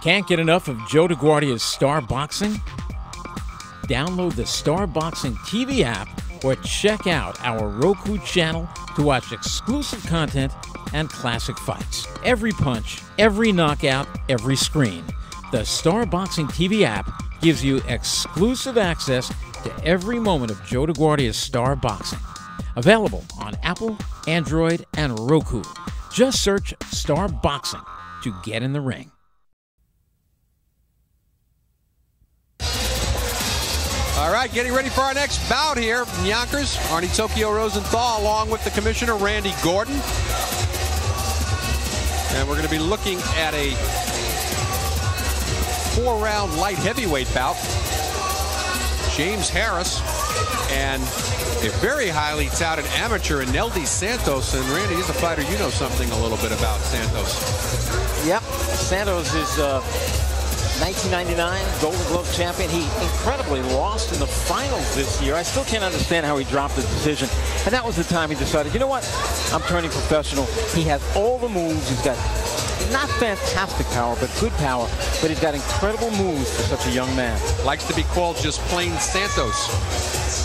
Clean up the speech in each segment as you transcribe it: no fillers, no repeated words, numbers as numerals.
Can't get enough of Joe DeGuardia's Star Boxing? Download the Star Boxing TV app or check out our Roku channel to watch exclusive content and classic fights. Every punch, every knockout, every screen. The Star Boxing TV app gives you exclusive access to every moment of Joe DeGuardia's Star Boxing. Available on Apple, Android, and Roku. Just search Star Boxing to get in the ring. All right, getting ready for our next bout here in Yonkers. Arnie Tokyo Rosenthal along with the commissioner, Randy Gordon. And we're going to be looking at a 4-round light heavyweight bout. James Harris and a very highly touted amateur, Aneudi Santos. And Randy, he's a fighter you know something a little bit about, Santos. Yep, Santos is 1999 Golden Glove champion. He incredibly lost in the finals this year. I still can't understand how he dropped the decision. And that was the time he decided, you know what? I'm turning professional. He has all the moves. He's got not fantastic power, but good power. But he's got incredible moves for such a young man. Likes to be called just plain Santos.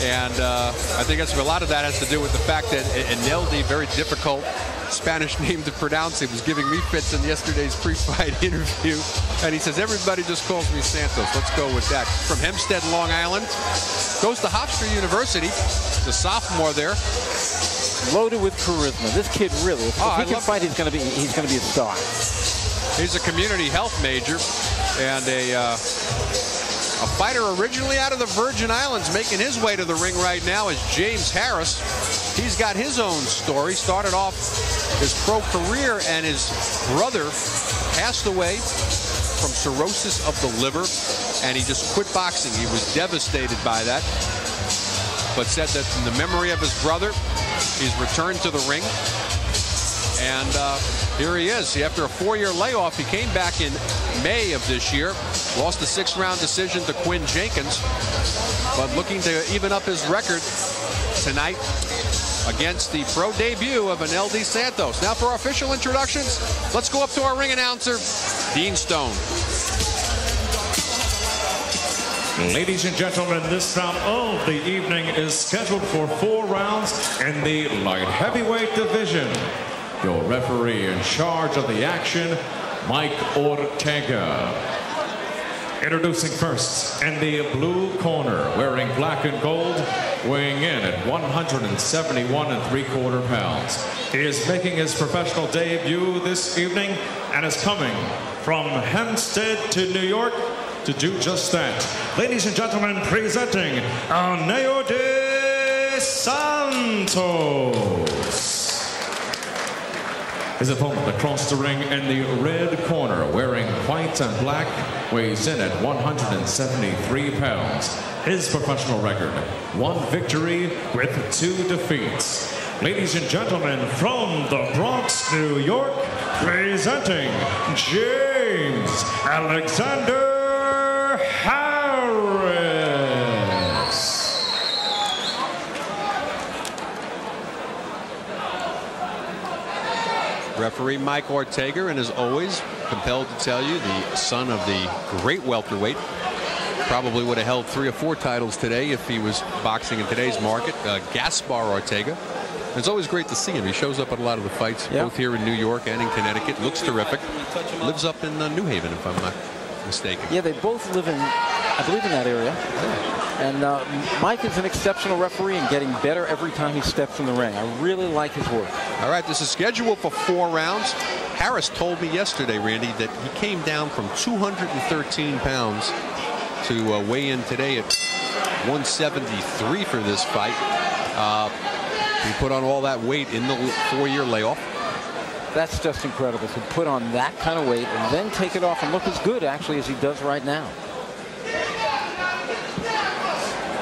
And I think that's a lot of that has to do with the fact that Aneudi, very difficult Spanish name to pronounce. He was giving me fits in yesterday's pre-fight interview, and he says everybody just calls me Santos. Let's go with that. From Hempstead, Long Island, goes to Hofstra University. He's a sophomore there. Loaded with charisma. This kid really, if he can fight, he's going to be a star. He's a community health major and a fighter originally out of the Virgin Islands. Making his way to the ring right now is James Harris. He's got his own story. Started off his pro career, and his brother passed away from cirrhosis of the liver, and he just quit boxing. He was devastated by that, but said that in the memory of his brother, he's returned to the ring. And here he is. After a 4-year layoff, he came back in May of this year, lost a 6-round decision to Quinn Jenkins, but looking to even up his record tonight against the pro debut of Aneudi Santos. Now for our official introductions, let's go up to our ring announcer, Dean Stone. Ladies and gentlemen, this bout of the evening is scheduled for 4 rounds in the light heavyweight division. Your referee in charge of the action, Mike Ortega. Introducing first, in the blue corner, wearing black and gold, weighing in at 171 3/4 pounds. He is making his professional debut this evening and is coming from Hempstead to New York to do just that. Ladies and gentlemen, presenting Aneudi Santos. His opponent across the ring in the red corner, wearing white and black, weighs in at 173 pounds. His professional record, 1 victory with 2 defeats. Ladies and gentlemen, from the Bronx, New York, presenting James Alexander Harris. Referee Mike Ortega, and as always, compelled to tell you, the son of the great welterweight. Probably would have held 3 or 4 titles today if he was boxing in today's market. Gaspar Ortega. It's always great to see him. He shows up at a lot of the fights, both here in New York and in Connecticut. Looks terrific. Lives up in New Haven, if I'm not mistaken. Yeah, they both live in, I believe, in that area. Yeah. And Mike is an exceptional referee and getting better every time he steps in the ring. I really like his work. All right, this is scheduled for 4 rounds. Harris told me yesterday, Randy, that he came down from 213 pounds to weigh in today at 173 for this fight. He put on all that weight in the 4-year layoff. That's just incredible to put on that kind of weight and then take it off and look as good, actually, as he does right now.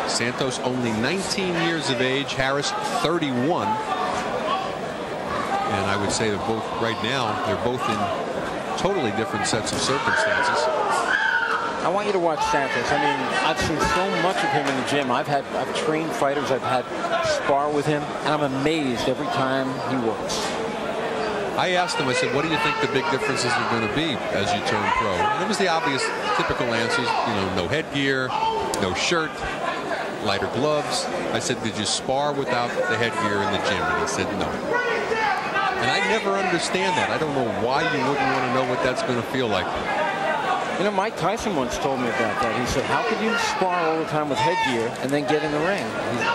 Santos only 19 years of age, Harris 31. And I would say that both right now, they're both in totally different sets of circumstances. I want you to watch Santos. I mean, I've seen so much of him in the gym. I've trained fighters, I've had spar with him, and I'm amazed every time he works. I asked him, I said, what do you think the big differences are going to be as you turn pro? And it was the obvious, typical answers, you know, no headgear, no shirt, lighter gloves. I said, did you spar without the headgear in the gym? And he said, no. And I never understand that. I don't know why you wouldn't want to know what that's going to feel like. You know, Mike Tyson once told me about that. He said, how could you spar all the time with headgear and then get in the ring?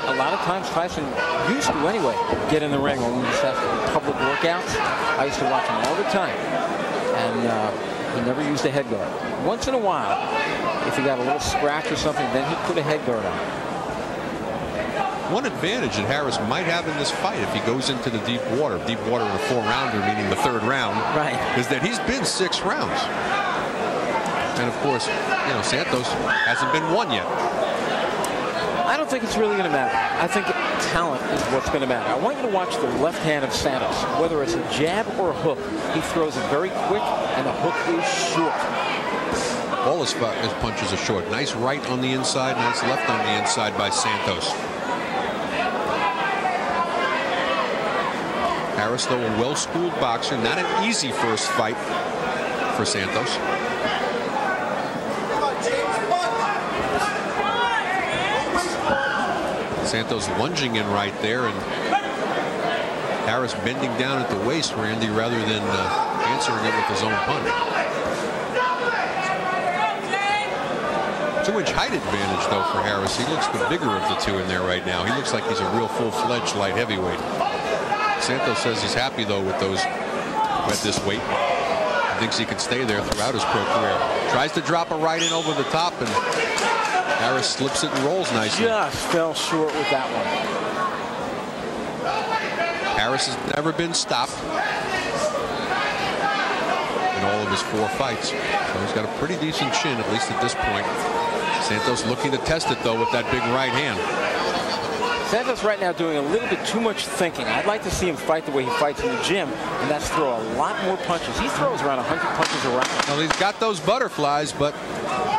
A lot of times Tyson used to, anyway, get in the ring when we used to have public workouts. I used to watch him all the time. And he never used a head guard. Once in a while, if he got a little scratch or something, then he'd put a head guard on. One advantage that Harris might have in this fight if he goes into the deep water in a 4-rounder, meaning the 3rd round, right, is that he's been 6 rounds. And of course, you know, Santos hasn't been 1 yet. I don't think it's really going to matter. I think talent is what's going to matter. I want you to watch the left hand of Santos. Whether it's a jab or a hook, he throws it very quick, and the hook is short. All his punches are short. Nice right on the inside, nice left on the inside by Santos. Harris, though, a well-schooled boxer. Not an easy first fight for Santos. Santos lunging in right there, and Harris bending down at the waist, Randy, rather than answering it with his own punch. 2-inch height advantage, though, for Harris. He looks the bigger of the two in there right now. He looks like he's a real full-fledged light heavyweight. Santos says he's happy, though, with this weight. He thinks he can stay there throughout his pro career. Tries to drop a right in over the top, and Harris slips it and rolls nicely. Just fell short with that one. Harris has never been stopped in all of his 4 fights. So he's got a pretty decent chin, at least at this point. Santos looking to test it, though, with that big right hand. Santos right now doing a little bit too much thinking. I'd like to see him fight the way he fights in the gym, and that's throw a lot more punches. He throws around 100 punches a round. Well, he's got those butterflies, but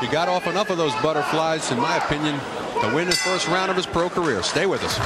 he got off enough of those butterflies, in my opinion, to win the first round of his pro career. Stay with us.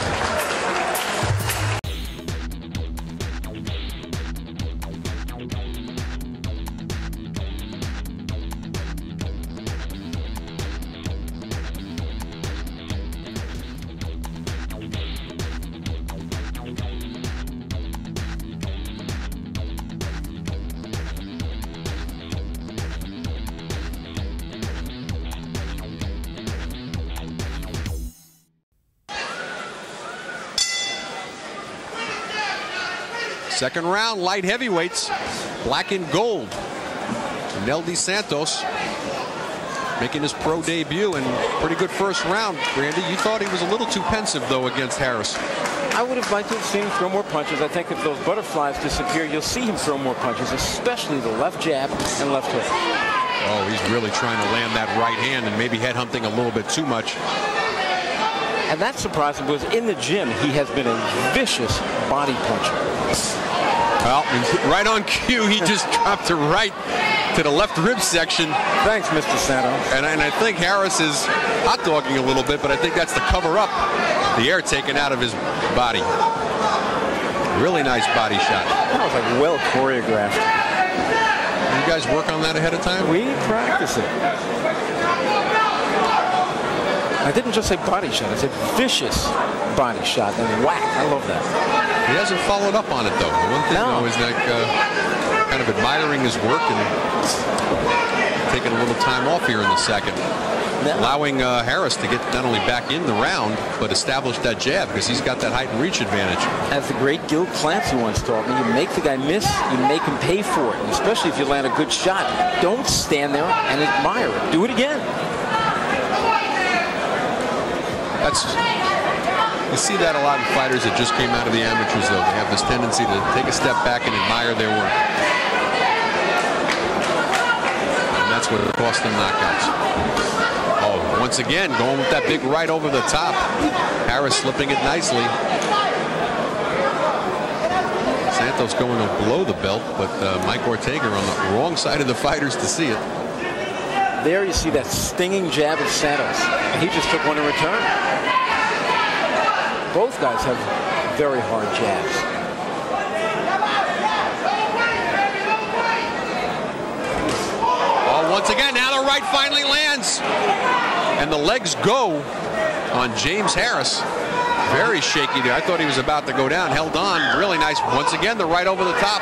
Second round, light heavyweights, black and gold. Aneudi Santos making his pro debut, and pretty good first round. Randy, you thought he was a little too pensive, though, against Harris. I would have liked to have seen him throw more punches. I think if those butterflies disappear, you'll see him throw more punches, especially the left jab and left hook. Oh, he's really trying to land that right hand and maybe head hunting a little bit too much. And that's surprising because in the gym, he has been a vicious body puncher. Well, right on cue, he just dropped a right to the left rib section. Thanks, Mr. Santos. And I think Harris is hot-dogging a little bit, but I think that's to cover up the air taken out of his body. Really nice body shot. That was like well choreographed. You guys work on that ahead of time? We practice it. I didn't just say body shot. I said vicious body shot and whack. I love that. He hasn't followed up on it, though. The one thing, though, is like kind of admiring his work and taking a little time off here in the second. Allowing Harris to get not only back in the round, but establish that jab, because he's got that height and reach advantage. As the great Gil Clancy once taught me, you make the guy miss, you make him pay for it. And especially if you land a good shot. Don't stand there and admire it. Do it again. You see that a lot in fighters that just came out of the amateurs, though. They have this tendency to take a step back and admire their work. And that's what cost them knockouts. Oh, once again, going with that big right over the top. Harris slipping it nicely. Santos going to blow the belt, but Mike Ortega on the wrong side of the fighters to see it. There you see that stinging jab of Santos. He just took one in return. Both guys have very hard jabs. once again. Now the right finally lands. And the legs go on James Harris. Very shaky there. I thought he was about to go down. Held on. Really nice. Once again, the right over the top.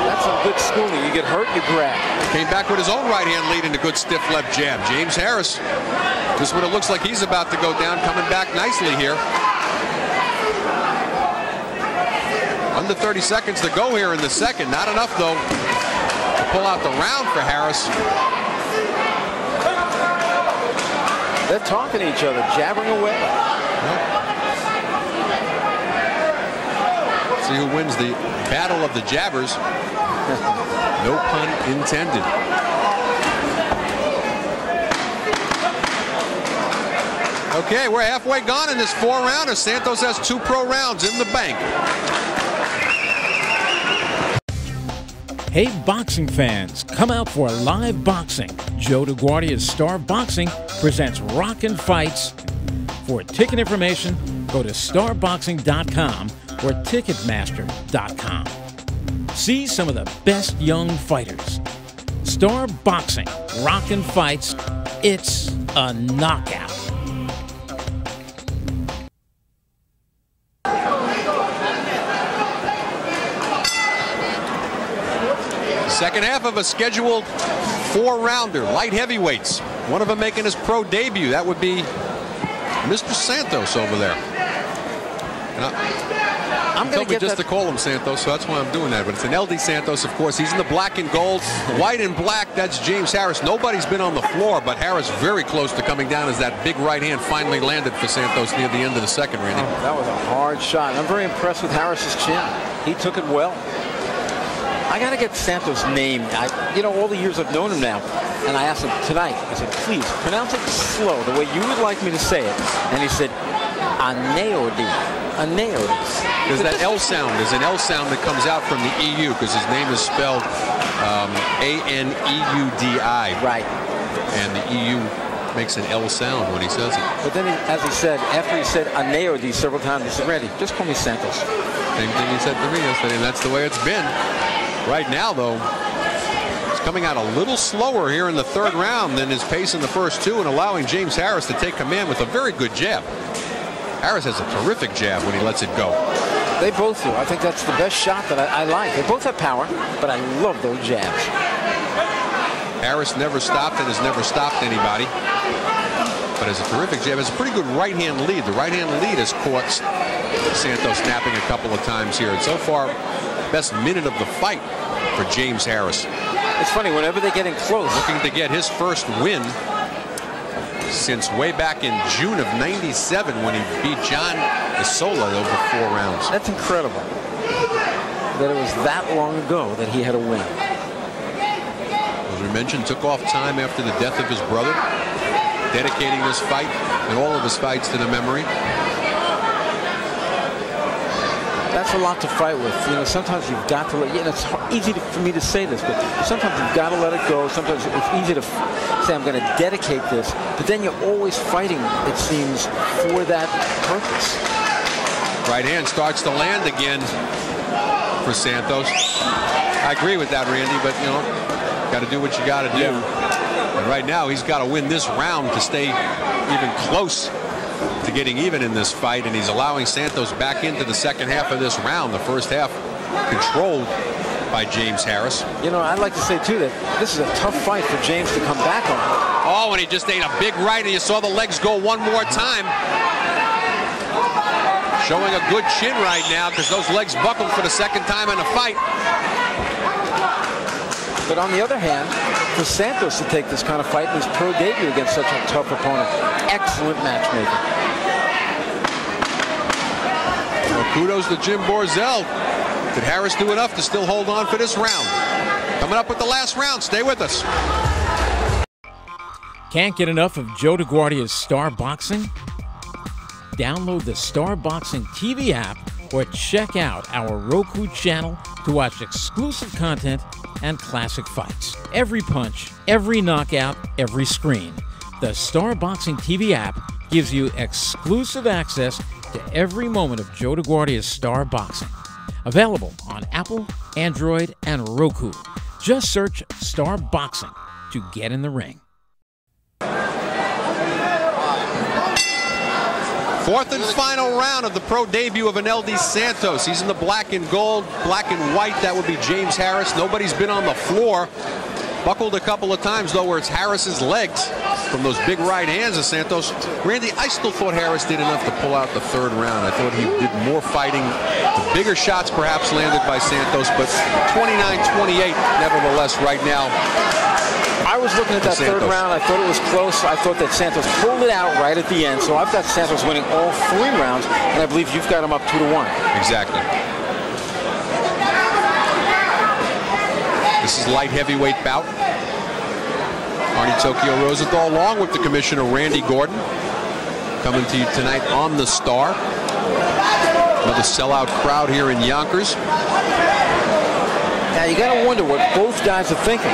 That's some good schooling. You get hurt, you grab. Came back with his own right hand lead into good stiff left jab. James Harris. Just when it looks like he's about to go down, coming back nicely here. Under 30 seconds to go here in the second. Not enough, though, to pull out the round for Harris. They're talking to each other, jabbering away. See who wins the battle of the jabbers. No pun intended. Okay, we're halfway gone in this 4-rounder. Santos has 2 pro rounds in the bank. Hey, boxing fans, come out for live boxing. Joe DeGuardia's Star Boxing presents Rockin' Fights. For ticket information, go to starboxing.com or ticketmaster.com. See some of the best young fighters. Star Boxing, Rockin' Fights, it's a knockout. Second half of a scheduled 4-rounder, light heavyweights. One of them making his pro debut. That would be Mr. Santos over there. I'm going to just to call him Santos, so that's why I'm doing that. But it's Aneudi Santos, of course. He's in the black and gold. White and black, that's James Harris. Nobody's been on the floor, but Harris very close to coming down as that big right hand finally landed for Santos near the end of the second, Randy. Oh, that was a hard shot. I'm very impressed with Harris's chin. He took it well. I got to get Santos' name. You know, all the years I've known him now, and I asked him tonight, I said, please, pronounce it slow, the way you would like me to say it. And he said, Aneudi. Aneudi. There's that L sound. There's an L sound that comes out from the EU because his name is spelled A-N-E-U-D-I. Right. And the EU makes an L sound when he says it. But then, as he said, after he said Aneudi several times, he said, Randy, just call me Santos. Same thing he said to me yesterday, and that's the way it's been. Right now, though, he's coming out a little slower here in the 3rd round than his pace in the first 2, and allowing James Harris to take command with a very good jab. Harris has a terrific jab when he lets it go. They both do. I think that's the best shot that I like. They both have power, but I love those jabs. Harris never stopped and has never stopped anybody. But has a terrific jab. Has a pretty good right-hand lead. The right-hand lead has caught Santos snapping a couple of times here. And so far, best minute of the fight for James Harris. It's funny, whenever they're getting close. Looking to get his first win since way back in June of '97 when he beat John Isola over 4 rounds. That's incredible that it was that long ago that he had a win. As we mentioned, took off time after the death of his brother, dedicating this fight and all of his fights to the memory. That's a lot to fight with. You know, sometimes you've got to let, you know, it's easy for me to say this, but sometimes you've got to let it go. Sometimes it's easy to say, I'm going to dedicate this, but then you're always fighting, it seems, for that purpose. Right hand starts to land again for Santos. I agree with that, Randy, but, you know, got to do what you got to do. Yeah. And right now, he's got to win this round to stay even close to getting even in this fight, and he's allowing Santos back into the second half of this round. The first half controlled by James Harris. You know, I'd like to say, too, that this is a tough fight for James to come back on. Oh, and he just ate a big right, and you saw the legs go one more time. Showing a good chin right now because those legs buckled for the second time in a fight. But on the other hand, for Santos to take this kind of fight in his pro debut against such a tough opponent, excellent matchmaking. Well, kudos to Jim Borzel. Did Harris do enough to still hold on for this round? Coming up with the last round. Stay with us. Can't get enough of Joe DeGuardia's Star Boxing? Download the Star Boxing TV app or check out our Roku channel to watch exclusive content and classic fights. Every punch, every knockout, every screen. The Star Boxing TV app gives you exclusive access to every moment of Joe DeGuardia's Star Boxing. Available on Apple, Android, and Roku. Just search Star Boxing to get in the ring. Fourth and final round of the pro debut of Aneudi Santos. He's in the black and gold, black and white. That would be James Harris. Nobody's been on the floor. Buckled a couple of times, though, where it's Harris's legs from those big right hands of Santos. Randy, I still thought Harris did enough to pull out the third round. I thought he did more fighting. The bigger shots perhaps landed by Santos, but 29-28 nevertheless right now. I was looking at that third round. I thought it was close. I thought that Santos pulled it out right at the end. So I've got Santos winning all 3 rounds, and I believe you've got him up 2-1. Exactly. This is light heavyweight bout. Arnie Tokyo Rosenthal along with the commissioner Randy Gordon coming to you tonight on the Star. Another sellout crowd here in Yonkers. Now you got to wonder what both guys are thinking.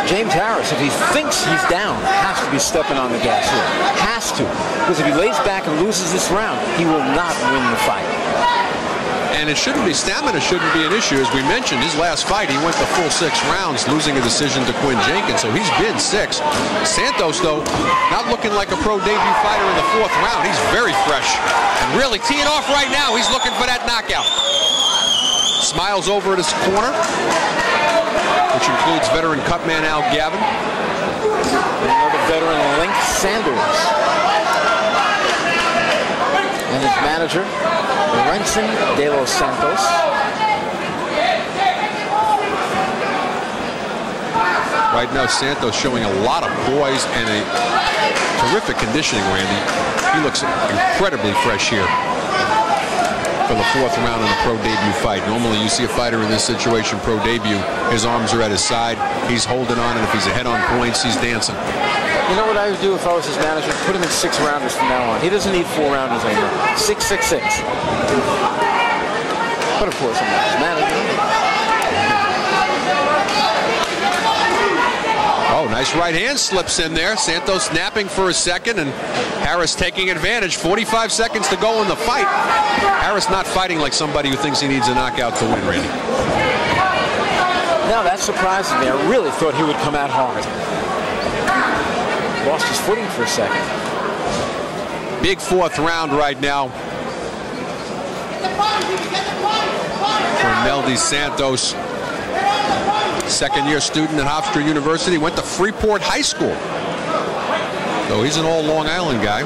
James Harris, if he thinks he's down, has to be stepping on the gas here. Has to. Because if he lays back and loses this round, he will not win the fight. And it shouldn't be, stamina shouldn't be an issue. As we mentioned, his last fight, he went the full 6 rounds, losing a decision to Quinn Jenkins. So he's been 6. Santos, though, not looking like a pro debut fighter in the 4th round. He's very fresh. And really teeing off right now. He's looking for that knockout. Smiles over at his corner, which includes veteran cutman Al Gavin. Another veteran, Link Sanders. And his manager, Renson de los Santos. Right now, Santos showing a lot of poise and a terrific conditioning, Randy. He looks incredibly fresh here for the 4th round in a pro debut fight. Normally you see a fighter in this situation, pro debut, his arms are at his side, he's holding on, and if he's ahead on points, he's dancing. You know what I would do if I was his manager? Put him in 6 rounders from now on. He doesn't need 4 rounders anymore. 6, 6, 6. But of course, I'm not his manager. Oh, nice right hand slips in there. Santos snapping for a second, and Harris taking advantage. 45 seconds to go in the fight. Harris not fighting like somebody who thinks he needs a knockout to win, Randy. Now that surprises me. I really thought he would come out hard. Lost his footing for a second. Big 4th round right now for Aneudi Santos. 2nd-year student at Hofstra University, went to Freeport High School. So he's an old Long Island guy.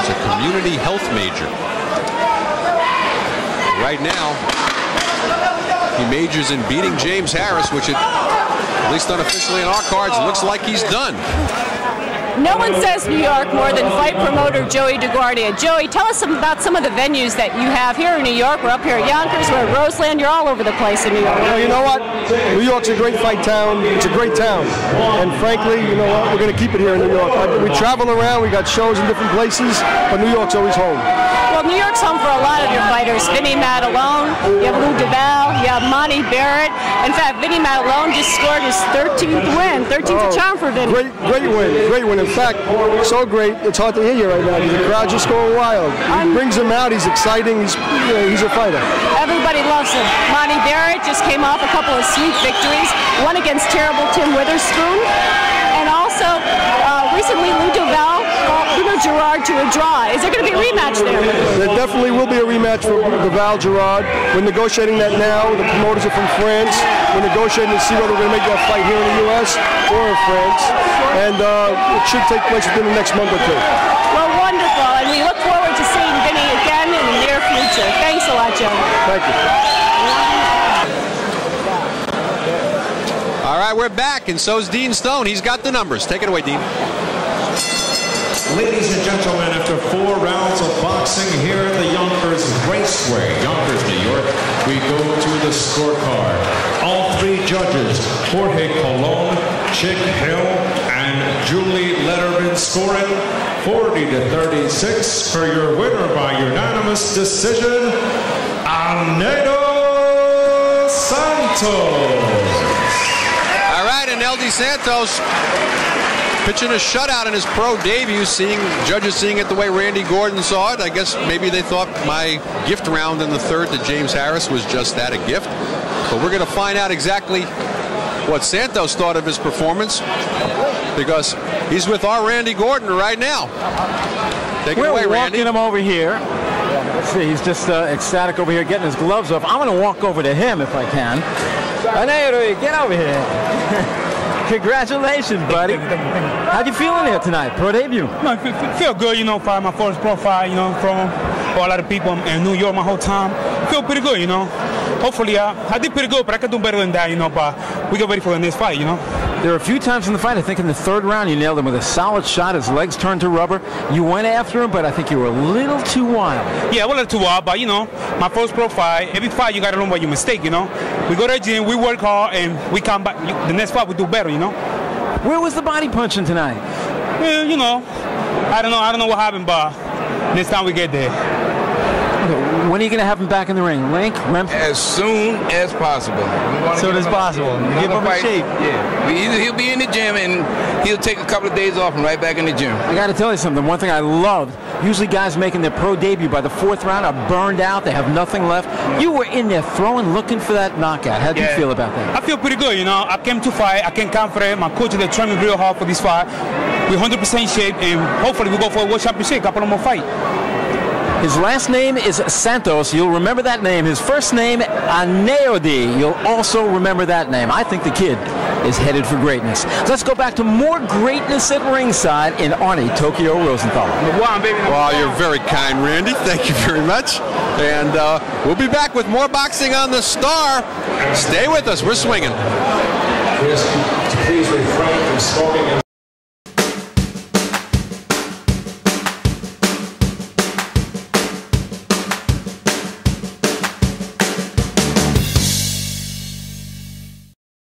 He's a community health major. Right now, he majors in beating James Harris, which at least unofficially in our cards, looks like he's done. No one says New York more than fight promoter Joey DeGuardia. Joey, tell us about some of the venues that you have here in New York. We're up here at Yonkers, we're at Roseland. You're all over the place in New York. Well, you know what? New York's a great fight town. It's a great town. And frankly, you know what? We're going to keep it here in New York. We travel around. We got shows in different places, but New York's always home. Well, New York's home for a lot of your fighters. Vinny Matalone, you have Lou DeVal, you have Monty Barrett. In fact, Vinny Matalone just scored his 13th win. 13th charm for Vinny. Great win. In fact, so great, it's hard to hear you right now. The crowd's just going wild. He brings him out. He's exciting. He's a fighter. Everybody loves him. Monty Barrett just came off a couple of sweet victories. One against terrible Tim Witherspoon. And also, recently, Lou DeVal fought Bruno Gerard to a draw. Is there going to be a rematch there? There definitely will be a rematch for DeVal Gerard. We're negotiating that now. The promoters are from France. We're negotiating to see whether we're going to make that fight here in the U.S. or in France. And it should take place within the next month or 2. Well, wonderful. And we look forward to seeing Vinny again in the near future. Thanks a lot, Joe. Thank you. All right, we're back, and so's Dean Stone. He's got the numbers. Take it away, Dean. Ladies and gentlemen, after 4 rounds of boxing here at the Yonkers Raceway, Yonkers, New York, we go to the scorecard. All 3 judges, Jorge Colon, Chick Hill, and Julie Letterman, scoring 40-36 for your winner by unanimous decision, Aneudi Santos. All right, Aneudi Santos pitching a shutout in his pro debut, judges seeing it the way Randy Gordon saw it. I guess maybe they thought my gift round in the third to James Harris was just that, a gift. But we're going to find out exactly what Santos thought of his performance, because he's with our Randy Gordon right now. Take it away, Randy. We're walking him over here. Let's see, he's just ecstatic over here getting his gloves off. I'm going to walk over to him if I can. Aneudi, get over here. Congratulations, buddy. How you feeling here tonight? Pro debut? No, I feel good, you know, for my first profile, you know, from a lot of people in New York my whole time. I feel pretty good, you know. Hopefully, I did pretty good, but I could do better than that, you know, but we get ready for the next fight, you know. There were a few times in the fight, I think in the third round, you nailed him with a solid shot. His legs turned to rubber. You went after him, but I think you were a little too wild. Yeah, a little too wild, but, you know, my first pro fight, every fight you got to learn about your mistake, you know. We go to the gym, we work hard, and we come back. The next fight we do better, you know. Where was the body punching tonight? Well, you know, I don't know what happened, but next time we get there. When are you going to have him back in the ring? Link? As soon as possible. As soon as possible. Give him a shape. Yeah. Either he'll be in the gym and he'll take a couple of days off and right back in the gym. I got to tell you something. One thing I loved, usually guys making their pro debut by the fourth round are burned out. They have nothing left. You were in there throwing, looking for that knockout. How do you feel about that? I feel pretty good, you know. I came to fight. I came confident. My coach is training real hard for this fight. We're 100% shape, and hopefully we go for a world championship, couple more fight. His last name is Santos. You'll remember that name. His first name, Aneudi. You'll also remember that name. I think the kid is headed for greatness. Let's go back to more greatness at ringside in Arnie Tokyo Rosenthal. Well, you're very kind, Randy. Thank you very much. And we'll be back with more boxing on the Star. Stay with us. We're swinging. Please refrain from smoking